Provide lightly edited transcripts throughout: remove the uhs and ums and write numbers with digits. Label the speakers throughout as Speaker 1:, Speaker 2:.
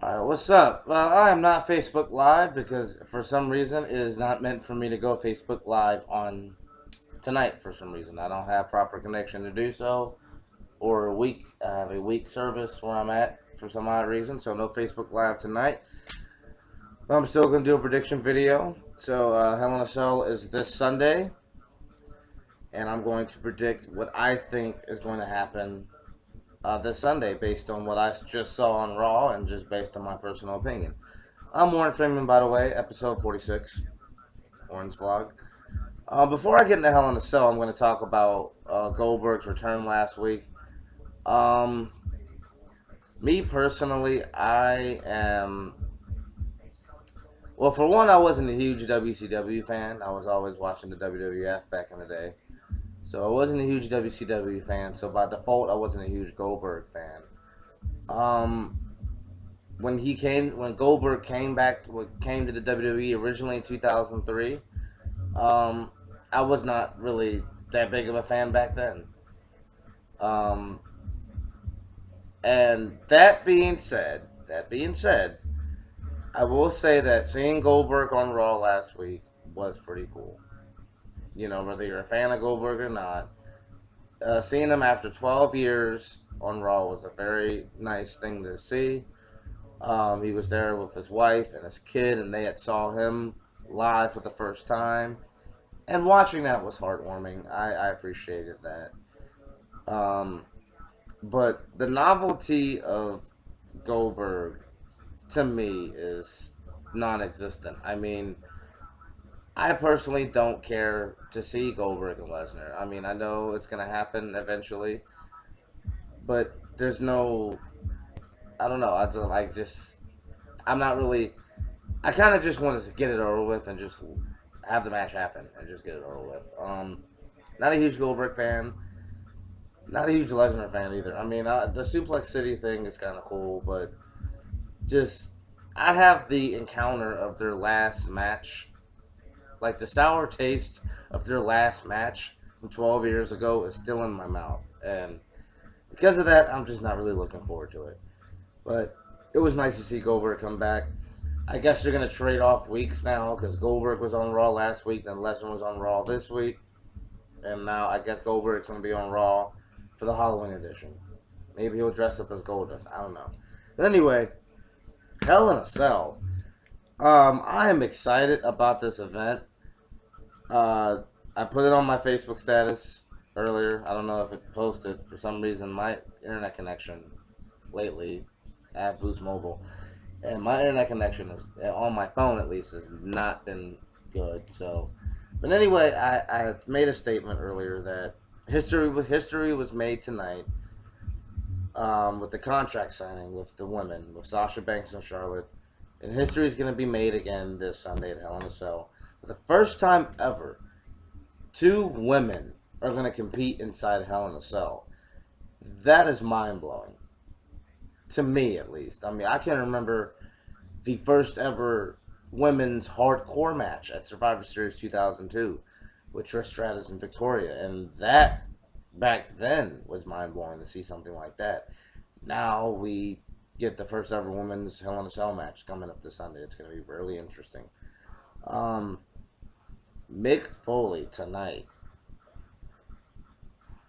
Speaker 1: Alright, what's up? Well, I am not Facebook Live because for some reason it is not meant for me to go Facebook Live on tonight for some reason. I don't have proper connection to do so, or I have a weak service where I'm at for some odd reason, so no Facebook Live tonight. But I'm still going to do a prediction video. So Hell in a Cell is this Sunday, and I'm going to predict what I think is going to happen this Sunday based on what I just saw on Raw and just based on my personal opinion. I'm Warren Freeman, by the way, episode 46, Warren's vlog. Before I get into Hell in a Cell, I'm going to talk about Goldberg's return last week. Me personally, I am... Well, for one, I wasn't a huge WCW fan. I was always watching the WWF back in the day. So I wasn't a huge WCW fan, so by default I wasn't a huge Goldberg fan. When Goldberg came to the WWE originally in 2003, I was not really that big of a fan back then. And that being said, I will say that seeing Goldberg on Raw last week was pretty cool. You know, whether you're a fan of Goldberg or not, seeing him after 12 years on Raw was a very nice thing to see. He was there with his wife and his kid, and they had saw him live for the first time. And watching that was heartwarming. I appreciated that. But the novelty of Goldberg, to me, is non-existent. I mean, I personally don't care to see Goldberg and Lesnar. I mean, I know it's going to happen eventually, but there's no, I don't know, I'm not really, I kind of just want to get it over with and just have the match happen and just get it over with. Not a huge Goldberg fan, not a huge Lesnar fan either. I mean, the Suplex City thing is kind of cool, but just, I have the encounter of their last match. Like, the sour taste of their last match from 12 years ago is still in my mouth. And because of that, I'm just not really looking forward to it. But it was nice to see Goldberg come back. I guess they're going to trade off weeks now because Goldberg was on Raw last week, then Lesnar was on Raw this week. And now I guess Goldberg's going to be on Raw for the Halloween edition. Maybe he'll dress up as Goldust. I don't know. But anyway, Hell in a Cell. I am excited about this event. I put it on my Facebook status earlier. I don't know if it posted. For some reason, my internet connection lately, I have Boost Mobile, and my internet connection is, on my phone at least, has not been good. So, but anyway, I made a statement earlier that history was made tonight with the contract signing with the women, with Sasha Banks and Charlotte. And history is going to be made again this Sunday at Hell in a Cell. For the first time ever, 2 women are going to compete inside Hell in a Cell. That is mind-blowing. To me, at least. I mean, I can remember the first ever women's hardcore match at Survivor Series 2002 with Trish Stratus and Victoria. And that, back then, was mind-blowing to see something like that. Now we get the first ever women's Hell in a Cell match coming up this Sunday. It's going to be really interesting. Mick Foley tonight.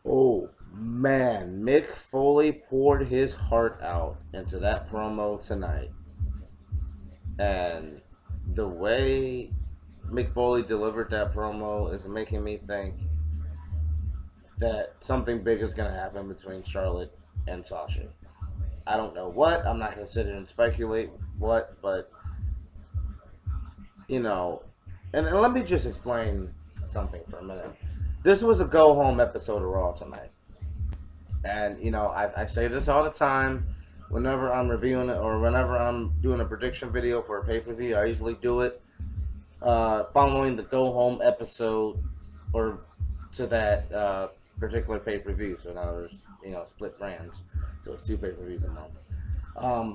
Speaker 1: Oh man, Mick Foley poured his heart out into that promo tonight. And the way Mick Foley delivered that promo is making me think that something big is going to happen between Charlotte and Sasha. I don't know what. I'm not going to sit here and speculate what, but, you know, and let me just explain something for a minute. This was a go-home episode of Raw tonight. And, you know, I say this all the time whenever I'm reviewing it or whenever I'm doing a prediction video for a pay-per-view. I usually do it following the go-home episode or to that particular pay-per-view. So, in other words, you know, split brands. So it's 2 pay-per-views a month.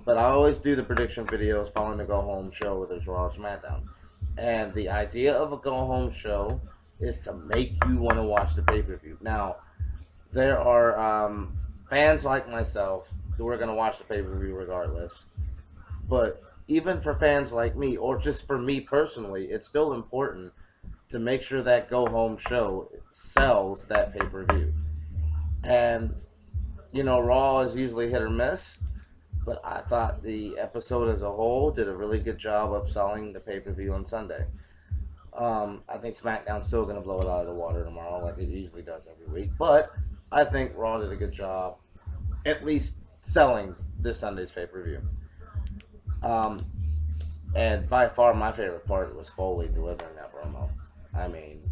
Speaker 1: But I always do the prediction videos following the go-home show, whether it's Raw or SmackDown. And the idea of a go-home show is to make you want to watch the pay-per-view. Now, there are fans like myself who are going to watch the pay-per-view regardless. But even for fans like me, or just for me personally, it's still important to make sure that go home show sells that pay per view. And Raw is usually hit or miss, but I thought the episode as a whole did a really good job of selling the pay per view on Sunday. I think SmackDown's still going to blow it out of the water tomorrow, like it usually does every week. But I think Raw did a good job, at least selling this Sunday's pay per view. Um, and by far, my favorite part was Foley delivering that promo. I mean,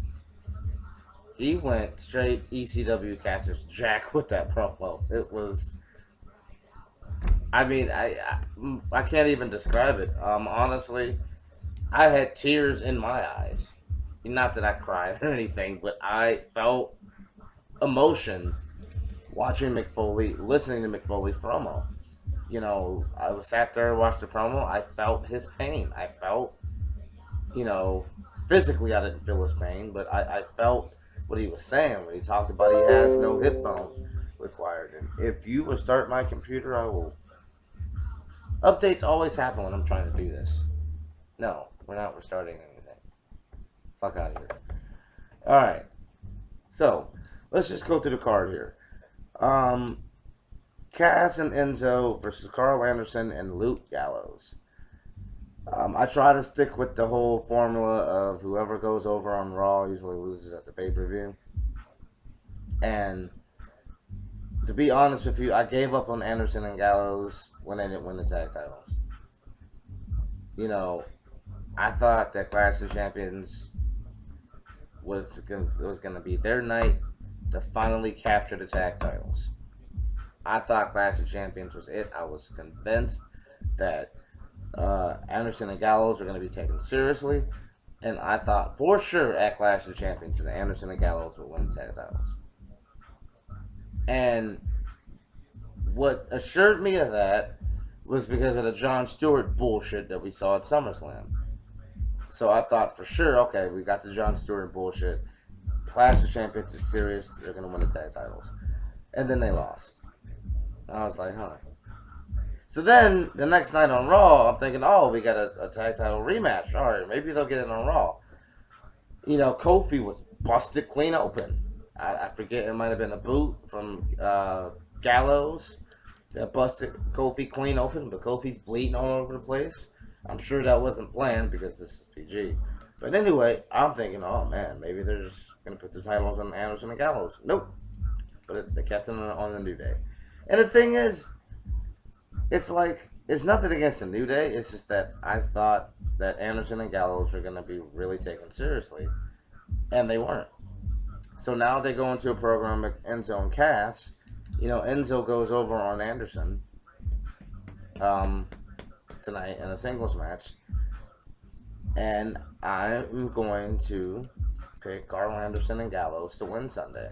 Speaker 1: he went straight ECW Cactus Jack with that promo. It was. I mean, I can't even describe it. Honestly, I had tears in my eyes. Not that I cried or anything, but I felt emotion watching McFoley, listening to McFoley's promo. I was sat there, watched the promo. I felt his pain. I felt, physically I didn't feel his pain, but I felt what he was saying when he talked about he has no hip bone required. And if you will start my computer, I will. Updates always happen when I'm trying to do this. No, we're not restarting anything. Fuck out of here. Alright. So, let's just go through the card here. Cass and Enzo versus Carl Anderson and Luke Gallows. I try to stick with the whole formula of whoever goes over on Raw usually loses at the pay-per-view. And to be honest with you, I gave up on Anderson and Gallows when they didn't win the tag titles. I thought that Clash of Champions was going to be their night to finally capture the tag titles. I thought Clash of Champions was it. I was convinced that Anderson and Gallows were going to be taken seriously. And I thought for sure at Clash of Champions that Anderson and Gallows would win the tag titles. And what assured me of that was because of the Jon Stewart bullshit that we saw at SummerSlam. So I thought for sure, okay, we got the Jon Stewart bullshit. Clash of Champions is serious. They're going to win the tag titles. And then they lost. I was like, huh. So then, the next night on Raw, I'm thinking, oh, we got a tag title rematch. All right, maybe they'll get it on Raw. Kofi was busted clean open. I forget, it might have been a boot from Gallows that busted Kofi clean open, but Kofi's bleeding all over the place. I'm sure that wasn't planned because this is PG. But anyway, I'm thinking, oh man, maybe they're just going to put the titles on Anderson and Gallows. Nope. But they kept it on the New Day. And the thing is, it's nothing against the New Day. It's just that I thought that Anderson and Gallows were going to be really taken seriously. And they weren't. So now they go into a program with Enzo and Cass. Enzo goes over on Anderson tonight in a singles match. And I'm going to pick Carl Anderson and Gallows to win Sunday.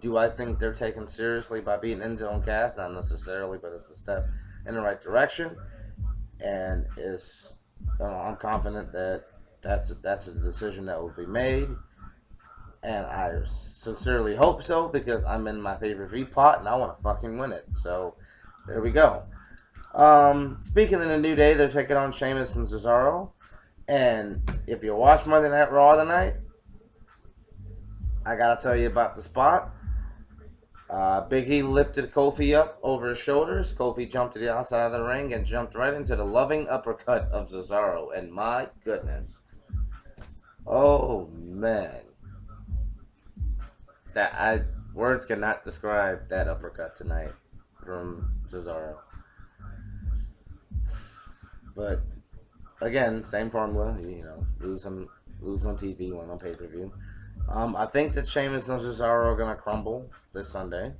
Speaker 1: Do I think they're taken seriously by beating Enzo and Cass? Not necessarily, but it's a step in the right direction. And I'm confident that that's a decision that will be made. And I sincerely hope so because I'm in my pay-per-view pot and I want to fucking win it. So, there we go. Speaking of the New Day, they're taking on Sheamus and Cesaro. And if you watch Monday Night Raw tonight, I gotta tell you about the spot. Big E lifted Kofi up over his shoulders. Kofi jumped to the outside of the ring and jumped right into the loving uppercut of Cesaro. And my goodness. Oh, man. Words cannot describe that uppercut tonight from Cesaro. But again, same formula. Lose on TV, win on pay-per-view. I think that Sheamus and Cesaro are gonna crumble this Sunday.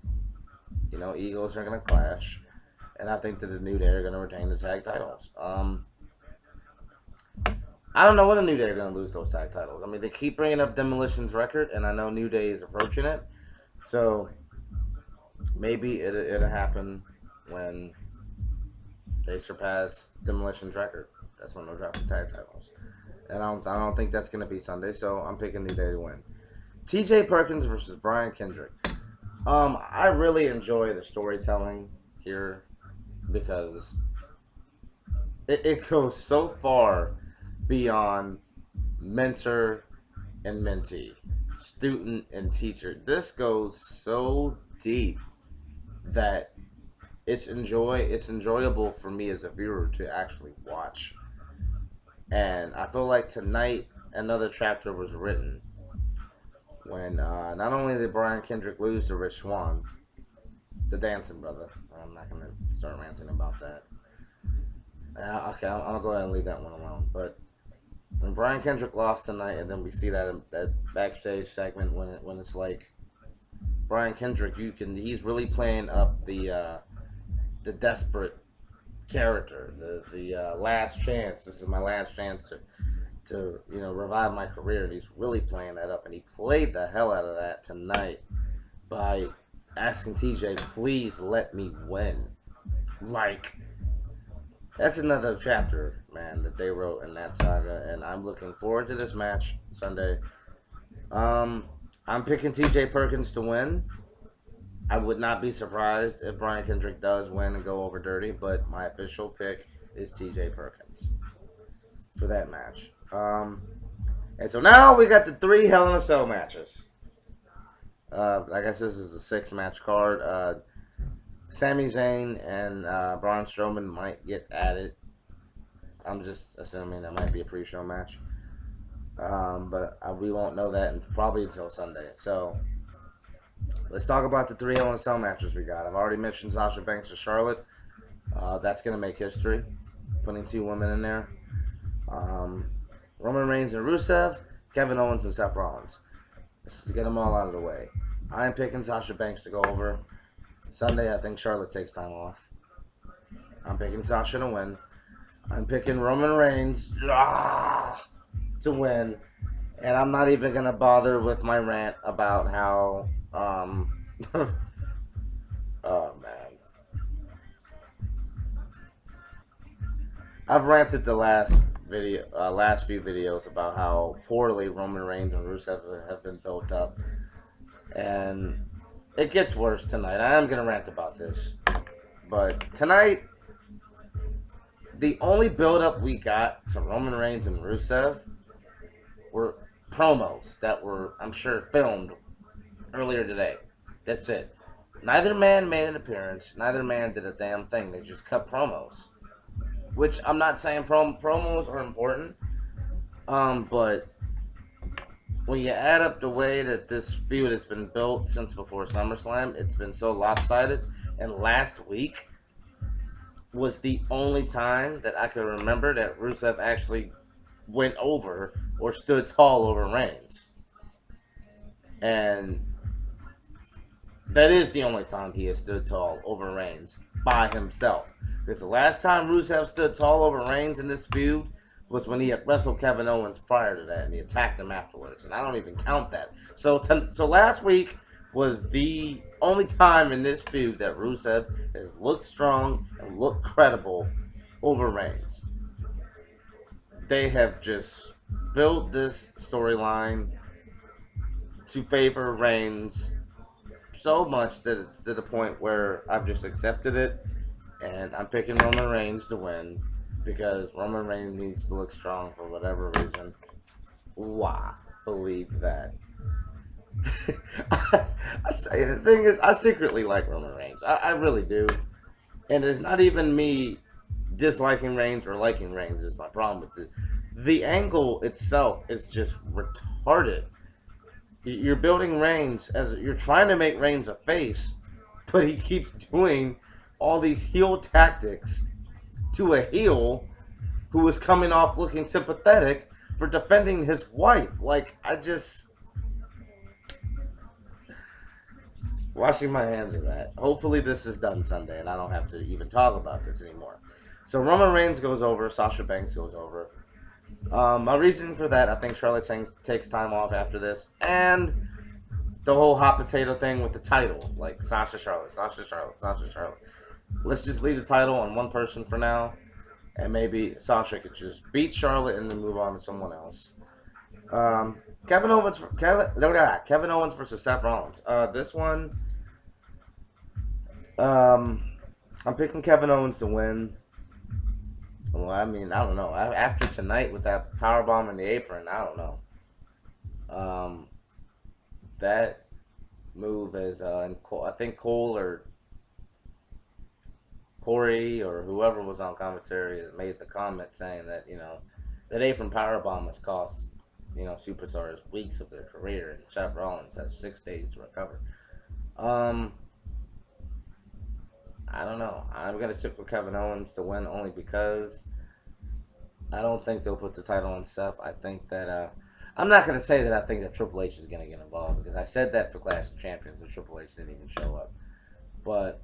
Speaker 1: Egos are gonna clash, and I think that the New Day are gonna retain the tag titles. I don't know when the New Day are going to lose those tag titles. I mean, they keep bringing up Demolition's record, and I know New Day is approaching it. So, maybe it'll happen when they surpass Demolition's record. That's when they'll drop the tag titles. And I don't think that's going to be Sunday, so I'm picking New Day to win. TJ Perkins versus Brian Kendrick. I really enjoy the storytelling here because it goes so far beyond mentor and mentee, student and teacher. This goes so deep that it's enjoyable for me as a viewer to actually watch. And I feel like tonight another chapter was written when not only did Brian Kendrick lose to Rich Swann, the dancing brother. I'm not gonna start ranting about that. Okay, I'm gonna go ahead and leave that one alone. But when Brian Kendrick lost tonight, and then we see that backstage segment when it's like Brian Kendrick, he's really playing up the desperate character, the last chance. This is my last chance to revive my career, and he's really playing that up, and he played the hell out of that tonight by asking TJ, please let me win. Like, that's another chapter, man, that they wrote in that saga, and I'm looking forward to this match Sunday. I'm picking TJ Perkins to win. I would not be surprised if Brian Kendrick does win and go over dirty, but my official pick is TJ Perkins for that match. And so now we got the 3 Hell in a Cell matches. I guess this is a 6-match card. Sami Zayn and Braun Strowman might get added. I'm just assuming that might be a pre-show match. But we won't know that probably until Sunday. So let's talk about the 3 Hell in a Cell matches we got. I've already mentioned Sasha Banks and Charlotte. That's going to make history, putting 2 women in there. Roman Reigns and Rusev, Kevin Owens and Seth Rollins. This is to get them all out of the way. I'm picking Sasha Banks to go over. Sunday, I think Charlotte takes time off. I'm picking Sasha to win. I'm picking Roman Reigns to win. And I'm not even going to bother with my rant about how... oh, man. I've ranted the last few videos about how poorly Roman Reigns and Rusev have been built up. And it gets worse tonight. I am going to rant about this. But tonight, the only build-up we got to Roman Reigns and Rusev were promos that were, I'm sure, filmed earlier today. That's it. Neither man made an appearance. Neither man did a damn thing. They just cut promos. Which, I'm not saying promos are important. But when you add up the way that this feud has been built since before SummerSlam, it's been so lopsided. And last week was the only time that I can remember that Rusev actually went over or stood tall over Reigns. And that is the only time he has stood tall over Reigns by himself. Because the last time Rusev stood tall over Reigns in this feud was when he had wrestled Kevin Owens prior to that, and he attacked him afterwards. And I don't even count that. So last week was the only time in this feud that Rusev has looked strong and looked credible over Reigns. They have just built this storyline to favor Reigns so much to the point where I've just accepted it, and I'm picking Roman Reigns to win because Roman Reigns needs to look strong for whatever reason. Why believe that? I say the thing is, I secretly like Roman Reigns. I really do, and it's not even me disliking Reigns or liking Reigns is my problem with it. The angle itself is just retarded. You're building Reigns as you're trying to make Reigns a face, but he keeps doing all these heel tactics to a heel who is coming off looking sympathetic for defending his wife. Like, I just... washing my hands of that. Hopefully this is done Sunday and I don't have to even talk about this anymore. So Roman Reigns goes over, Sasha Banks goes over. My reason for that, I think Charlotte takes time off after this. And the whole hot potato thing with the title. Like, Sasha Charlotte, Sasha Charlotte, Sasha Charlotte. Let's just leave the title on one person for now. And maybe Sasha could just beat Charlotte and then move on to someone else. Kevin Owens versus Seth Rollins. This one, I'm picking Kevin Owens to win. Well, I mean, I don't know. After tonight with that power bomb in the apron, I don't know. Um, that move is, I think Cole or Corey or whoever was on commentary made the comment saying that that apron power bomb has cost superstars weeks of their career, and Seth Rollins has 6 days to recover. Um, I don't know. I'm gonna stick with Kevin Owens to win only because I don't think they'll put the title on Seth. I think that I'm not gonna say that I think that Triple H is gonna get involved because I said that for Clash of Champions and Triple H didn't even show up. But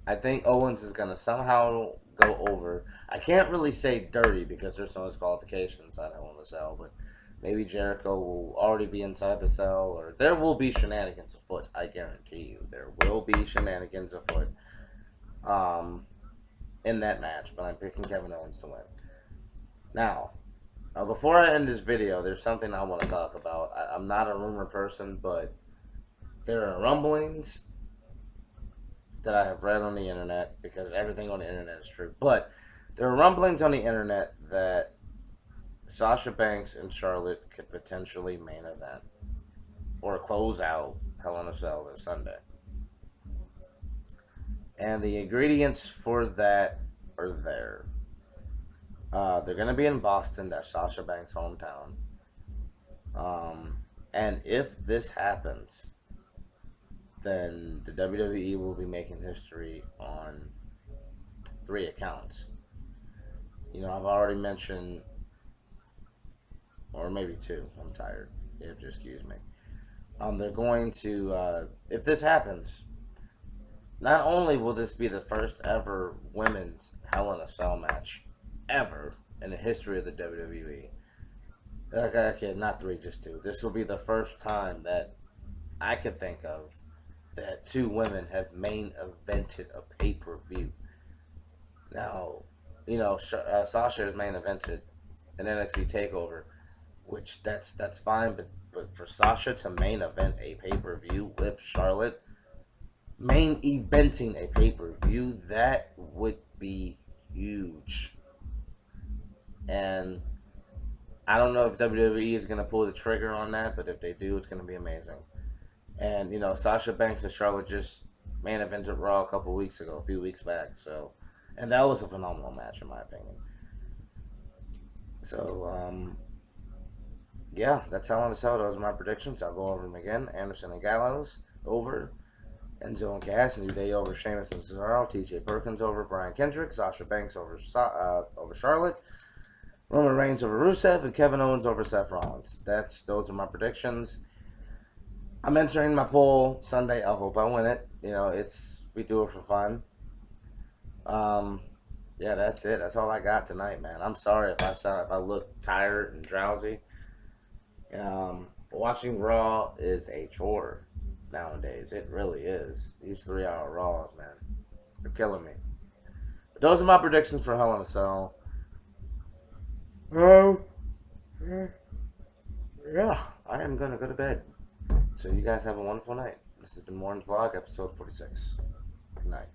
Speaker 1: I think Owens is gonna somehow go over. I can't really say dirty because there's no disqualification inside Hell in a Cell, but maybe Jericho will already be inside the cell, or there will be shenanigans afoot. I guarantee you, there will be shenanigans afoot in that match. But I'm picking Kevin Owens to win. Now, before I end this video, there's something I want to talk about. I'm not a rumor person, but there are rumblings that I have read on the internet, because everything on the internet is true. But there are rumblings on the internet that Sasha Banks and Charlotte could potentially main event or close out Hell in a Cell this Sunday. And the ingredients for that are there. They're going to be in Boston. That's Sasha Banks' hometown. And if this happens, then the WWE will be making history on 3 accounts. I've already mentioned, or maybe 2. I'm tired. You have to excuse me. They're going to, if this happens, not only will this be the first ever women's Hell in a Cell match ever in the history of the WWE. Okay, not 3, just 2. This will be the first time that I could think of that 2 women have main evented a pay-per-view. Now, Sasha has main evented an NXT TakeOver, which that's fine, but for Sasha to main event a pay-per-view with Charlotte, main eventing a pay-per-view, that would be huge. And I don't know if WWE is going to pull the trigger on that, but if they do, it's going to be amazing. And, Sasha Banks and Charlotte just main evented Raw a few weeks back. So, and that was a phenomenal match, in my opinion. So, yeah, that's Hell in a Cell. Those are my predictions. I'll go over them again. Anderson and Gallows over. Enzo and Cass. New Day over Sheamus and Cesaro. TJ Perkins over Brian Kendrick. Sasha Banks over Charlotte. Roman Reigns over Rusev, and Kevin Owens over Seth Rollins. Those are my predictions. I'm entering my poll Sunday. I hope I win it. We do it for fun. Yeah, that's it. That's all I got tonight, man. I'm sorry if I look tired and drowsy. Watching Raw is a chore nowadays. It really is. These 3-hour Raws, man, they're killing me. But those are my predictions for Hell in a Cell. Yeah, I am gonna go to bed. So you guys have a wonderful night. This is the Morning Vlog, episode 46. Good night.